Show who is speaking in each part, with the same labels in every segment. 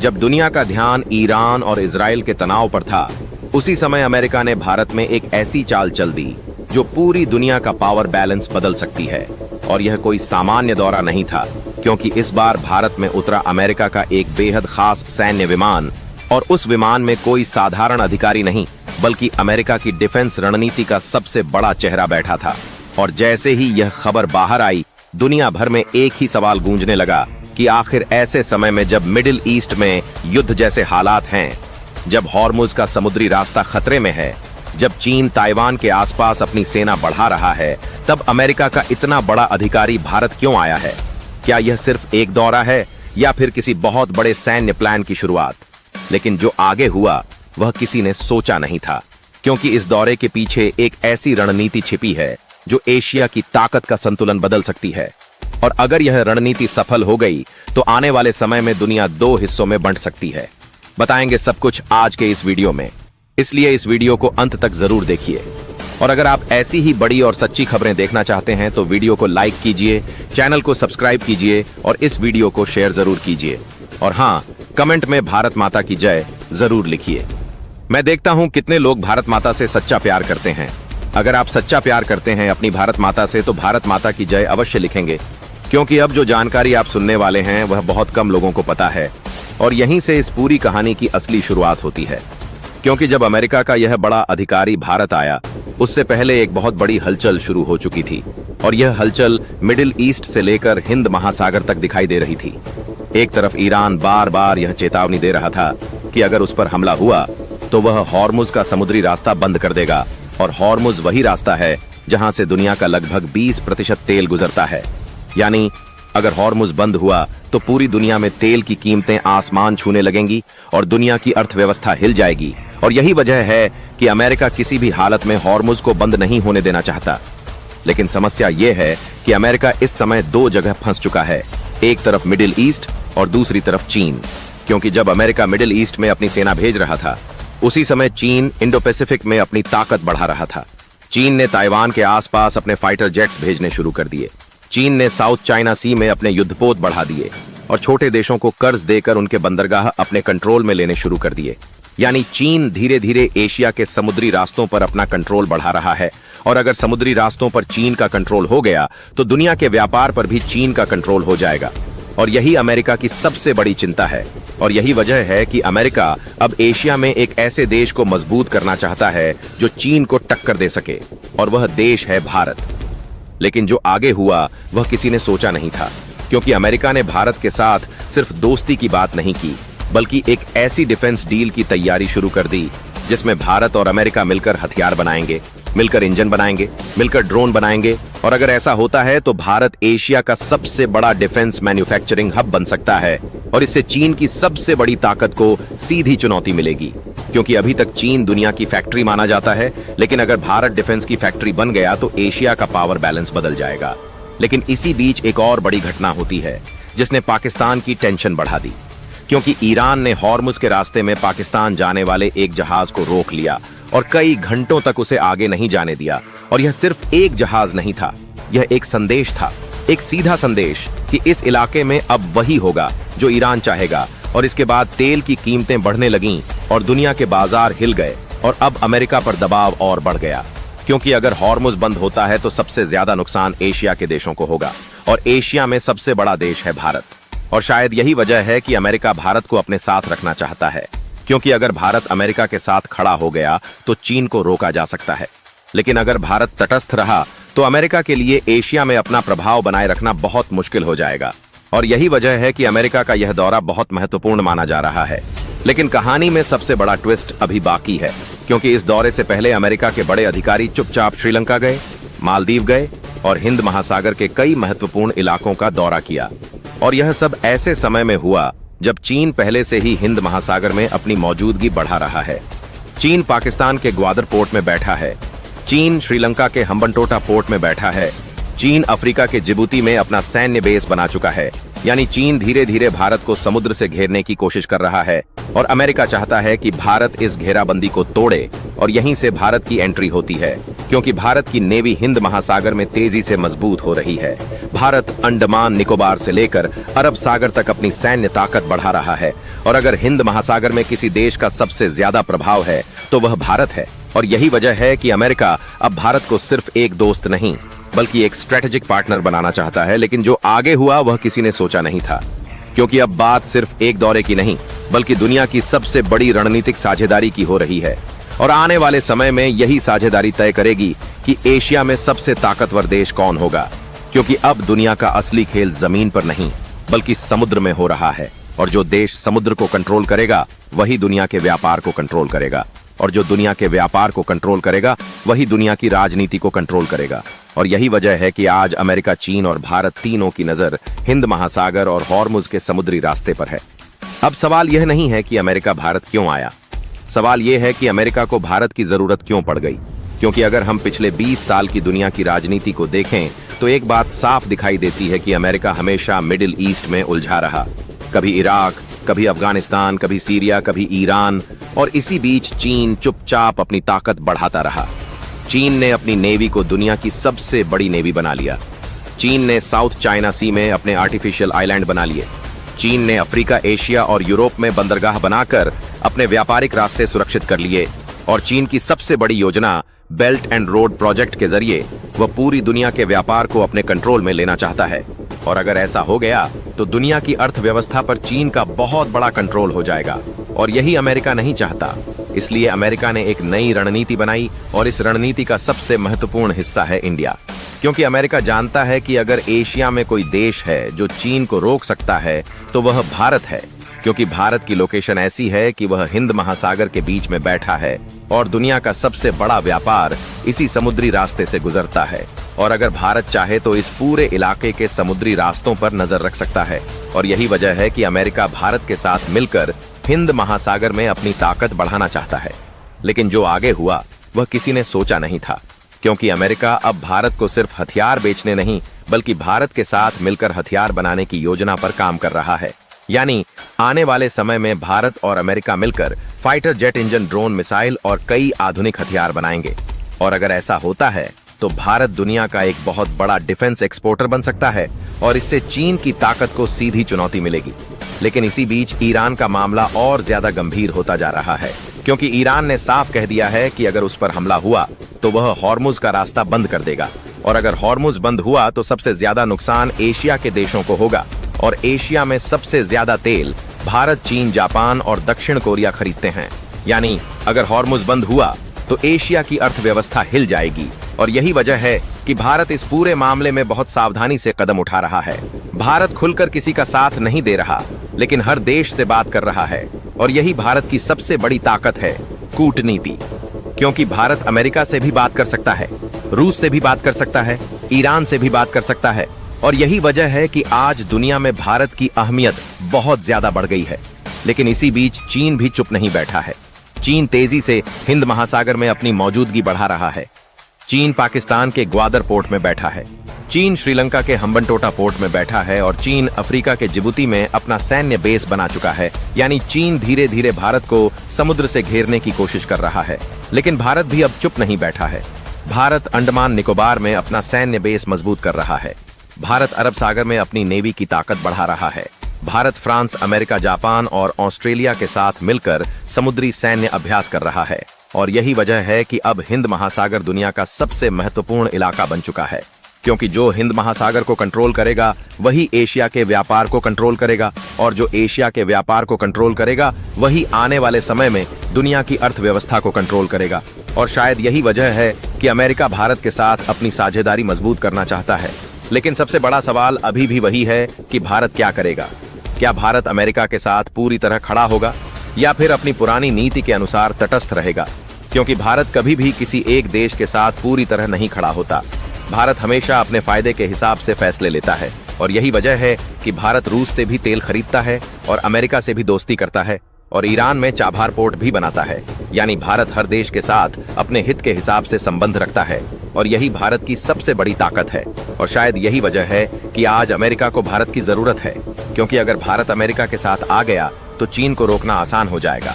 Speaker 1: जब दुनिया का ध्यान ईरान और इजराइल के तनाव पर था, उसी समय अमेरिका ने भारत में एक ऐसी चाल चल दी जो पूरी दुनिया का पावर बैलेंस बदल सकती है। और यह कोई सामान्य दौरा नहीं था, क्योंकि इस बार भारत में उतरा अमेरिका का एक बेहद खास सैन्य विमान, और उस विमान में कोई साधारण अधिकारी नहीं, बल्कि अमेरिका की डिफेंस रणनीति का सबसे बड़ा चेहरा बैठा था। और जैसे ही यह खबर बाहर आई, दुनिया भर में एक ही सवाल गूंजने लगा कि आखिर ऐसे समय में जब मिडिल ईस्ट में युद्ध जैसे हालात हैं, जब हॉर्मुज का समुद्री रास्ता खतरे में है, जब चीन ताइवान के आसपास अपनी सेना बढ़ा रहा है, तब अमेरिका का इतना बड़ा अधिकारी भारत क्यों आया है? क्या यह सिर्फ एक दौरा है या फिर किसी बहुत बड़े सैन्य प्लान की शुरुआत? लेकिन जो आगे हुआ वह किसी ने सोचा नहीं था, क्योंकि इस दौरे के पीछे एक ऐसी रणनीति छिपी है जो एशिया की ताकत का संतुलन बदल सकती है। और अगर यह रणनीति सफल हो गई तो आने वाले समय में दुनिया दो हिस्सों में बंट सकती है। बताएंगे सब कुछ आज के इस वीडियो में, इसलिए इस वीडियो को अंत तक जरूर देखिए। और अगर आप ऐसी ही बड़ी और सच्ची खबरें देखना चाहते हैं तो वीडियो को लाइक कीजिए, चैनल को सब्सक्राइब कीजिए और इस वीडियो को शेयर जरूर कीजिए। और हाँ, कमेंट में भारत माता की जय जरूर लिखिए। मैं देखता हूं कितने लोग भारत माता से सच्चा प्यार करते हैं। अगर आप सच्चा प्यार करते हैं अपनी भारत माता से तो भारत माता की जय अवश्य लिखेंगे, क्योंकि अब जो जानकारी आप सुनने वाले हैं वह बहुत कम लोगों को पता है। और यहीं से इस पूरी कहानी की असली शुरुआत होती है, क्योंकि जब अमेरिका का यह बड़ा अधिकारी भारत आया, उससे पहले एक बहुत बड़ी हलचल शुरू हो चुकी थी। और यह हलचल मिडिल ईस्ट से लेकर हिंद महासागर तक दिखाई दे रही थी। एक तरफ ईरान बार बार यह चेतावनी दे रहा था कि अगर उस पर हमला हुआ तो वह हॉर्मुज का समुद्री रास्ता बंद कर देगा। और हॉर्मुज वही रास्ता है जहां से दुनिया का लगभग 20% तेल गुजरता है। यानी अगर हॉर्मुज बंद हुआ तो पूरी दुनिया में तेल की कीमतें आसमान छूने लगेंगी और दुनिया की अर्थव्यवस्था हिल जाएगी। और यही वजह है कि अमेरिका किसी भी हालत में हॉर्मुज को बंद नहीं होने देना चाहता। लेकिन समस्या यह है कि अमेरिका इस समय दो जगह फंस चुका है, एक तरफ मिडिल ईस्ट और दूसरी तरफ चीन। क्योंकि जब अमेरिका मिडिल ईस्ट में अपनी सेना भेज रहा था, उसी समय चीन इंडो पैसिफिक में अपनी ताकत बढ़ा रहा था। चीन ने ताइवान के आसपास अपने फाइटर जेट्स भेजने शुरू कर दिए। चीन ने साउथ चाइना सी में अपने युद्धपोत बढ़ा दिए और छोटे देशों को कर्ज देकर उनके बंदरगाह अपने कंट्रोल में लेने शुरू कर दिए। यानी चीन धीरे धीरे एशिया के समुद्री रास्तों पर अपना कंट्रोल बढ़ा रहा है। और अगर समुद्री रास्तों पर चीन का कंट्रोल हो गया तो दुनिया के व्यापार पर भी चीन का कंट्रोल हो जाएगा। और यही अमेरिका की सबसे बड़ी चिंता है। और यही वजह है कि अमेरिका अब एशिया में एक ऐसे देश को मजबूत करना चाहता है जो चीन को टक्कर दे सके, और वह देश है भारत। लेकिन जो आगे हुआ वह किसी ने सोचा नहीं था, क्योंकि अमेरिका ने भारत के साथ सिर्फ दोस्ती की बात नहीं की, बल्कि एक ऐसी डिफेंस डील की तैयारी शुरू कर दी जिसमें भारत और अमेरिका मिलकर हथियार बनाएंगे, मिलकर इंजन बनाएंगे, मिलकर ड्रोन बनाएंगे। और अगर ऐसा होता है तो भारत एशिया का सबसे बड़ा डिफेंस मैन्युफैक्चरिंग हब बन सकता है। और इससे चीन की सबसे बड़ी ताकत को सीधी चुनौती मिलेगी, क्योंकि अभी तक चीन दुनिया की फैक्ट्री माना जाता है, लेकिन अगर भारत डिफेंस की फैक्ट्री बन गया तो एशिया का पावर बैलेंस बदल जाएगा। लेकिन इसी बीच एक और बड़ी घटना होती है जिसने पाकिस्तान की टेंशन बढ़ा दी, क्योंकि ईरान ने हॉर्मुज के रास्ते में पाकिस्तान जाने वाले एक जहाज को रोक लिया और कई घंटों तक उसे आगे नहीं जाने दिया। और यह सिर्फ एक जहाज नहीं था, यह एक संदेश था, एक सीधा संदेश कि इस इलाके में अब वही होगा जो ईरान चाहेगा। और इसके बाद तेल की कीमतें बढ़ने लगीं और दुनिया के बाजार हिल गए। और अब अमेरिका पर दबाव और बढ़ गया, क्योंकि अगर हॉर्मुज बंद होता है तो सबसे ज्यादा नुकसान एशिया के देशों को होगा। और एशिया में सबसे बड़ा देश है भारत। और शायद यही वजह है कि अमेरिका भारत को अपने साथ रखना चाहता है, क्योंकि अगर भारत अमेरिका के साथ खड़ा हो गया तो चीन को रोका जा सकता है। लेकिन अगर भारत तटस्थ रहा तो अमेरिका के लिए एशिया में अपना प्रभाव बनाए रखना बहुत मुश्किल हो जाएगा। और यही वजह है कि अमेरिका का यह दौरा बहुत महत्वपूर्ण माना जा रहा है। लेकिन कहानी में सबसे बड़ा ट्विस्ट अभी बाकी है, क्योंकि इस दौरे से पहले अमेरिका के बड़े अधिकारी चुपचाप श्रीलंका गए, मालदीव गए और हिंद महासागर के कई महत्वपूर्ण इलाकों का दौरा किया। और यह सब ऐसे समय में हुआ जब चीन पहले से ही हिंद महासागर में अपनी मौजूदगी बढ़ा रहा है। चीन पाकिस्तान के ग्वादर पोर्ट में बैठा है, चीन श्रीलंका के हम्बनटोटा पोर्ट में बैठा है, चीन अफ्रीका के जिबूती में अपना सैन्य बेस बना चुका है यानी चीन धीरे धीरे भारत को समुद्र से घेरने की कोशिश कर रहा है और अमेरिका चाहता है कि भारत इस घेराबंदी को तोड़े और यहीं से भारत की एंट्री होती है, क्योंकि भारत की नेवी हिंद महासागर में तेजी से मजबूत हो रही है। भारत अंडमान निकोबार से लेकर अरब सागर तक अपनी सैन्य ताकत बढ़ा रहा है और अगर हिंद महासागर में किसी देश का सबसे ज्यादा प्रभाव है तो वह भारत है। और यही वजह है कि अमेरिका अब भारत को सिर्फ एक दोस्त नहीं बल्कि एक स्ट्रेटेजिक पार्टनर बनाना चाहता है। लेकिन जो आगे हुआ वह किसी ने सोचा नहीं था, क्योंकि अब बात सिर्फ एक दौरे की नहीं बल्कि दुनिया की सबसे बड़ी रणनीतिक साझेदारी की हो रही है। और आने वाले समय में यही साझेदारी तय करेगी कि एशिया में सबसे ताकतवर देश कौन होगा, क्योंकि अब दुनिया का असली खेल जमीन पर नहीं बल्कि समुद्र में हो रहा है। और जो देश समुद्र को कंट्रोल करेगा वही दुनिया के व्यापार को कंट्रोल करेगा, और जो दुनिया के व्यापार को कंट्रोल करेगा वही दुनिया की राजनीति को कंट्रोल करेगा। और यही वजह है कि आज अमेरिका, चीन और भारत तीनों की नजर हिंद महासागर और हॉर्मुज के समुद्री रास्ते पर है। अब सवाल यह नहीं है कि अमेरिका भारत क्यों आया, सवाल यह है कि अमेरिका को भारत की जरूरत क्यों पड़ गई। क्योंकि अगर हम पिछले 20 साल की दुनिया की राजनीति को देखें तो एक बात साफ दिखाई देती है कि अमेरिका हमेशा मिडिल ईस्ट में उलझा रहा। कभी इराक, कभी अफगानिस्तान, कभी सीरिया, कभी ईरान, और इसी बीच चीन चुपचाप अपनी ताकत बढ़ाता रहा। चीन ने अपनी नेवी को दुनिया की सबसे बड़ी नेवी बना लिया। चीन ने साउथ चाइना सी में अपने आर्टिफिशियल आइलैंड बना लिए। चीन ने अफ्रीका, एशिया और यूरोप में बंदरगाह बनाकर अपने व्यापारिक रास्ते सुरक्षित कर लिए। और चीन की सबसे बड़ी योजना बेल्ट एंड रोड प्रोजेक्ट के जरिए वह पूरी दुनिया के व्यापार को अपने कंट्रोल में लेना चाहता है। और अगर ऐसा हो गया तो दुनिया की अर्थव्यवस्था पर चीन का बहुत बड़ा कंट्रोल हो जाएगा, और यही अमेरिका नहीं चाहता। इसलिए अमेरिका ने एक नई रणनीति बनाई और इस रणनीति का सबसे महत्वपूर्ण हिस्सा है इंडिया। क्योंकि अमेरिका जानता है कि अगर एशिया में कोई देश है जो चीन को रोक सकता है तो वह भारत है, क्योंकि भारत की लोकेशन ऐसी है कि वह हिंद महासागर के बीच में बैठा है और दुनिया का सबसे बड़ा व्यापार इसी समुद्री रास्ते से गुजरता है। और अगर भारत चाहे तो इस पूरे इलाके के समुद्री रास्तों पर नजर रख सकता है। और यही वजह है कि अमेरिका भारत के साथ मिलकर हिंद महासागर में अपनी ताकत बढ़ाना चाहता है। लेकिन जो आगे हुआ वह किसी ने सोचा नहीं था, क्योंकि अमेरिका अब भारत को सिर्फ हथियार बेचने नहीं बल्कि भारत के साथ मिलकर हथियार बनाने की योजना पर काम कर रहा है। यानी आने वाले समय में भारत और अमेरिका मिलकर fighter jet engine, drone, missile और कई आधुनिक हथियार बनाएंगे। और अगर ऐसा होता है तो भारत दुनिया का एक बहुत बड़ा डिफेंस एक्सपोर्टर बन सकता है और इससे चीन की ताकत को सीधी चुनौती मिलेगी। लेकिन इसी बीच ईरान का मामला और ज्यादा गंभीर होता जा रहा है, क्योंकि ईरान ने साफ कह दिया है कि अगर उस पर हमला हुआ तो वह हॉर्मुज का रास्ता बंद कर देगा। और अगर हॉर्मुज बंद हुआ तो सबसे ज्यादा नुकसान एशिया के देशों को होगा। और एशिया में सबसे ज्यादा तेल भारत, चीन, जापान और दक्षिण कोरिया खरीदते हैं। यानी अगर हॉर्मुज बंद हुआ तो एशिया की अर्थव्यवस्था हिल जाएगी। और यही वजह है कि भारत इस पूरे मामले में बहुत सावधानी से कदम उठा रहा है। भारत खुलकर किसी का साथ नहीं दे रहा, लेकिन हर देश से बात कर रहा है। और यही भारत की सबसे बड़ी ताकत है, कूटनीति। क्योंकि भारत अमेरिका से भी बात कर सकता है, रूस से भी बात कर सकता है, ईरान से भी बात कर सकता है। और यही वजह है कि आज दुनिया में भारत की अहमियत बहुत ज्यादा बढ़ गई है। लेकिन इसी बीच चीन भी चुप नहीं बैठा है। चीन तेजी से हिंद महासागर में अपनी मौजूदगी बढ़ा रहा है। चीन पाकिस्तान के ग्वादर पोर्ट में बैठा है, चीन श्रीलंका के हम्बनटोटा पोर्ट में बैठा है, और चीन अफ्रीका के जिबूती में अपना सैन्य बेस बना चुका है। यानी चीन धीरे धीरे भारत को समुद्र से घेरने की कोशिश कर रहा है। लेकिन भारत भी अब चुप नहीं बैठा है। भारत अंडमान निकोबार में अपना सैन्य बेस मजबूत कर रहा है। भारत अरब सागर में अपनी नेवी की ताकत बढ़ा रहा है। भारत फ्रांस, अमेरिका, जापान और ऑस्ट्रेलिया के साथ मिलकर समुद्री सैन्य अभ्यास कर रहा है। और यही वजह है कि अब हिंद महासागर दुनिया का सबसे महत्वपूर्ण इलाका बन चुका है, क्योंकि जो हिंद महासागर को कंट्रोल करेगा वही एशिया के व्यापार को कंट्रोल करेगा, और जो एशिया के व्यापार को कंट्रोल करेगा वही आने वाले समय में दुनिया की अर्थव्यवस्था को कंट्रोल करेगा। और शायद यही वजह है कि अमेरिका भारत के साथ अपनी साझेदारी मजबूत करना चाहता है। लेकिन सबसे बड़ा सवाल अभी भी वही है कि भारत क्या करेगा। क्या भारत अमेरिका के साथ पूरी तरह खड़ा होगा या फिर अपनी पुरानी नीति के अनुसार तटस्थ रहेगा? क्योंकि भारत कभी भी किसी एक देश के साथ पूरी तरह नहीं खड़ा होता। भारत हमेशा अपने फायदे के हिसाब से फैसले लेता है। और यही वजह है कि भारत रूस से भी तेल खरीदता है और अमेरिका से भी दोस्ती करता है। और ईरान में चाबहार पोर्ट भी बनाता है। यानी भारत हर देश के साथ अपने हित के हिसाब से संबंध रखता है और यही भारत की सबसे बड़ी ताकत है। और शायद यही वजह है कि आज अमेरिका को भारत की जरूरत है, क्योंकि अगर भारत अमेरिका के साथ आ गया तो चीन को रोकना आसान हो जाएगा।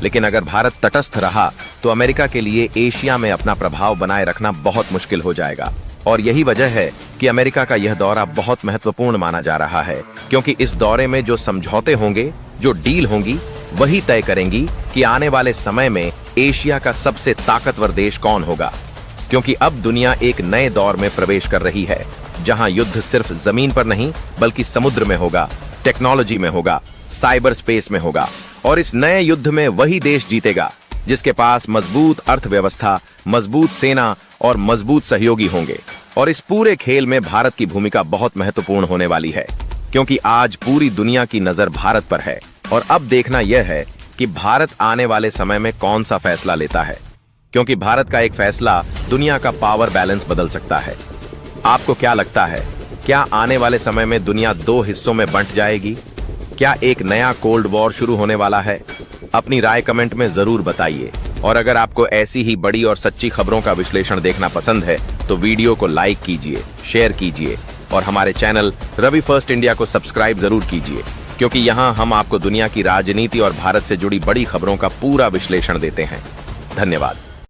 Speaker 1: लेकिन अगर भारत तटस्थ रहा तो अमेरिका के लिए एशिया में अपना प्रभाव बनाए रखना बहुत मुश्किल हो जाएगा। और यही वजह है कि अमेरिका का यह दौरा बहुत महत्वपूर्ण माना जा रहा है, क्योंकि इस दौरे में जो समझौते होंगे, जो डील होंगी, वही तय करेंगी कि आने वाले समय में एशिया का सबसे ताकतवर देश कौन होगा। क्योंकि अब दुनिया एक नए दौर में प्रवेश कर रही है, जहां युद्ध सिर्फ जमीन पर नहीं बल्कि समुद्र में होगा, टेक्नोलॉजी में होगा, साइबर स्पेस में होगा। और इस नए युद्ध में वही देश जीतेगा जिसके पास मजबूत अर्थव्यवस्था, मजबूत सेना और मजबूत सहयोगी होंगे। और इस पूरे खेल में भारत की भूमिका बहुत महत्वपूर्ण होने वाली है, क्योंकि आज पूरी दुनिया की नजर भारत पर है। और अब देखना यह है कि भारत आने वाले समय में कौन सा फैसला लेता है, क्योंकि भारत का एक फैसला दुनिया का पावर बैलेंस बदल सकता है। आपको क्या लगता है, क्या आने वाले समय में दुनिया दो हिस्सों में बंट जाएगी? क्या एक नया कोल्ड वॉर शुरू होने वाला है? अपनी राय कमेंट में जरूर बताइए। और अगर आपको ऐसी ही बड़ी और सच्ची खबरों का विश्लेषण देखना पसंद है तो वीडियो को लाइक कीजिए, शेयर कीजिए और हमारे चैनल रवि फर्स्ट इंडिया को सब्सक्राइब जरूर कीजिए, क्योंकि यहाँ हम आपको दुनिया की राजनीति और भारत से जुड़ी बड़ी खबरों का पूरा विश्लेषण देते हैं। धन्यवाद।